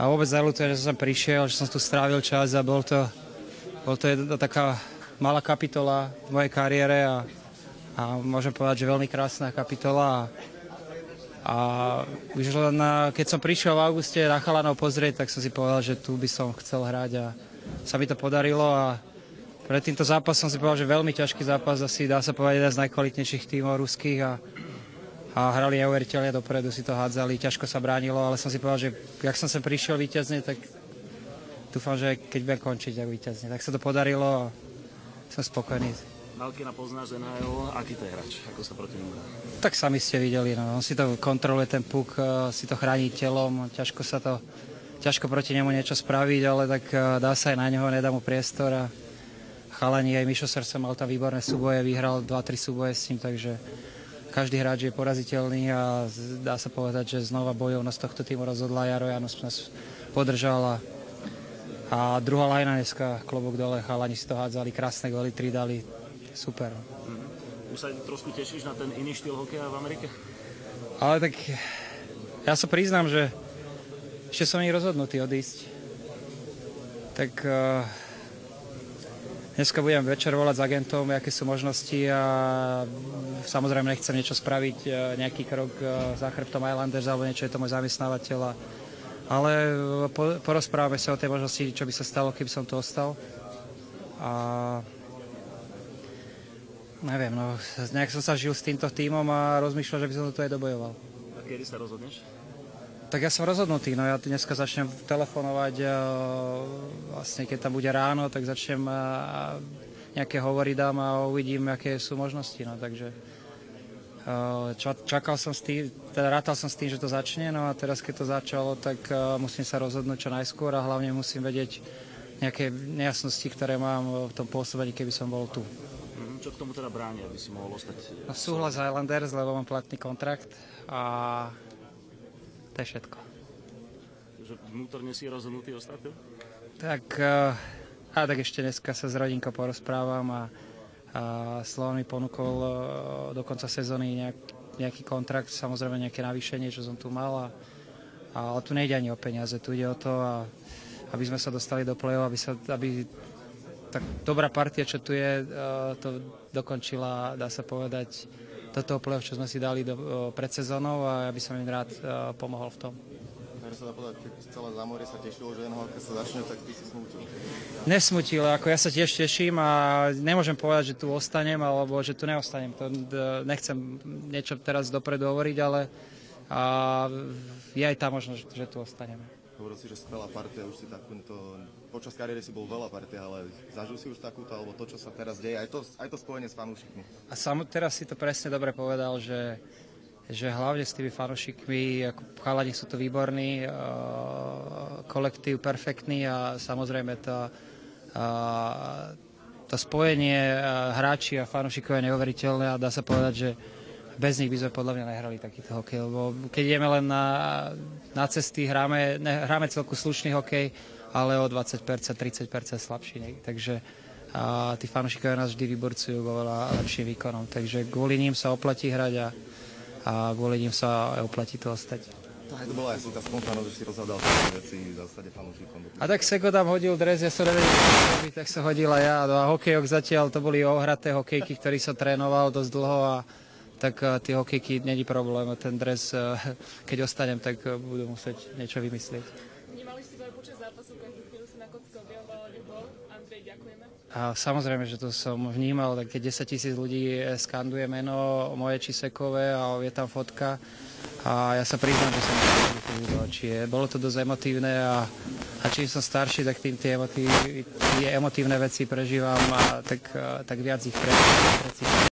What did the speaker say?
A vôbec neľutujem, že som prišiel, že som tu strávil čas a bol to jedna taká malá kapitola v mojej kariére a môžem povedať, že veľmi krásna kapitola. A už len keď som prišiel v auguste na chalanov pozrieť, tak som si povedal, že tu by som chcel hrať a sa mi to podarilo a pred týmto zápasom si povedal, že veľmi ťažký zápas, asi dá sa povedať jeden z najkvalitnejších tímov ruských a hrali neuveriteľne dopredu, si to hádzali, ťažko sa bránilo, ale som si povedal, že jak som sem prišiel víťazne, tak dúfam, že keď budem končiť, tak víťazne. Tak sa to podarilo a som spokojný. Malkina poznáš NHL, aký to je hráč? Ako sa proti nemu hrá? Tak sami ste videli, no. On si to kontroluje, ten puk, si to chráni telom, ťažko proti nemu niečo spraviť, ale tak dá sa aj na neho, nedá mu priestor a chalani, aj Mišo Srsa mal tam výborné súboje, vyhral 2-3 súboje s ním, takže každý hráč je poraziteľný a dá sa povedať, že znova bojovnosť tohto týmu rozhodla. Jaro Janus nás podržal a druhá lajna dneska, klobúk dole, chalani si to hádzali, krásne góly, 3 dali, super. Už sa trošku tešíš na ten iný štýl hokeja v Amerike? Ale tak ja sa priznám, že ešte som nie rozhodnutý odísť. Tak dneska budem večer volať s agentom, aké sú možnosti a samozrejme nechcem niečo spraviť, nejaký krok za chrbtom Islanders alebo niečo, je to môj zamestnávateľ. Ale porozprávame sa o tej možnosti, čo by sa stalo, keby som tu ostal. A neviem, no nejak som sa žil s týmto tímom a rozmýšľal, že by som to tu aj dobojoval. A kedy sa rozhodneš? Tak ja som rozhodnutý, no ja dneska začnem telefonovať, vlastne keď tam bude ráno, tak začnem nejaké hovory dám a uvidím, aké sú možnosti, no takže čakal som s tým, teda rátal som s tým, že to začne, no a teraz keď to začalo, tak musím sa rozhodnúť čo najskôr a hlavne musím vedieť nejaké nejasnosti, ktoré mám v tom pôsobení, keby som bol tu. Čo k tomu teda bráni, aby si mohol ostať? No, súhlas Islanders, lebo mám platný kontrakt a to je všetko. Takže vnútorne si rozhodnutý ostať? Tak, tak ešte dneska sa s rodinkou porozprávam a Slovan mi ponúkol do konca sezóny nejaký kontrakt, samozrejme nejaké navýšenie, čo som tu mal. Ale tu nejde ani o peniaze, tu ide o to, aby sme sa dostali do play-off, aby tak dobrá partia, čo tu je, to dokončila, dá sa povedať, toto play-off, čo sme si dali pred sezónou a ja by som im rád pomohol v tom. Takže sa dá povedať, keď celé zámorie sa tešilo, že NHL sa začne, tak ty si smútil. Nesmutil, ako ja sa tiež teším a nemôžem povedať, že tu ostanem alebo že tu neostanem. To nechcem niečo teraz dopredu hovoriť, ale je aj tá možnosť, že tu ostaneme. Hovoril si, že skvelá partia, už si takúto, počas kariéry si bol veľa partia, ale zažil si už takúto, alebo to, čo sa teraz deje, aj to spojenie s fanúšikmi. A teraz si to presne dobre povedal, že hlavne s tými fanúšikmi, ako chalani sú to výborní, kolektív perfektný a samozrejme to spojenie hráči a fanúšikov je neuveriteľné a dá sa povedať, že bez nich by sme podľa mňa nehrali takýto hokej, lebo keď ideme len na cesty, hráme celku slušný hokej, ale o 20%, 30% slabší. Takže tí fanúšikovia nás vždy vyburcujú oveľa lepším výkonom. Takže kvôli ním sa oplatí hrať a kvôli ním sa oplatí to ostať. To bola aj tá spontánnosť, že si rozhodal také veci v zásade fanúšikom. A tak Seko tam hodil dres, ja som nevedel, tak sa hodila ja. No a hokejok zatiaľ to boli ohraté hokejky, ktorý som trénoval dosť dlho a tak tie hokejky není problém. Ten dres, keď ostanem, tak budú musieť niečo vymyslieť. Vnímali ste to aj počas zápasu, každú chvíľu sa na kocke objavoval ľubov. Andrej, ďakujeme. A samozrejme, že to som vnímal, tak keď 10 000 ľudí skanduje meno moje či Sekové a je tam fotka a ja sa priznám, že som bolo to dosť emotívne a čím som starší, tak tým tie emotívne veci prežívam a tak viac ich prežívam.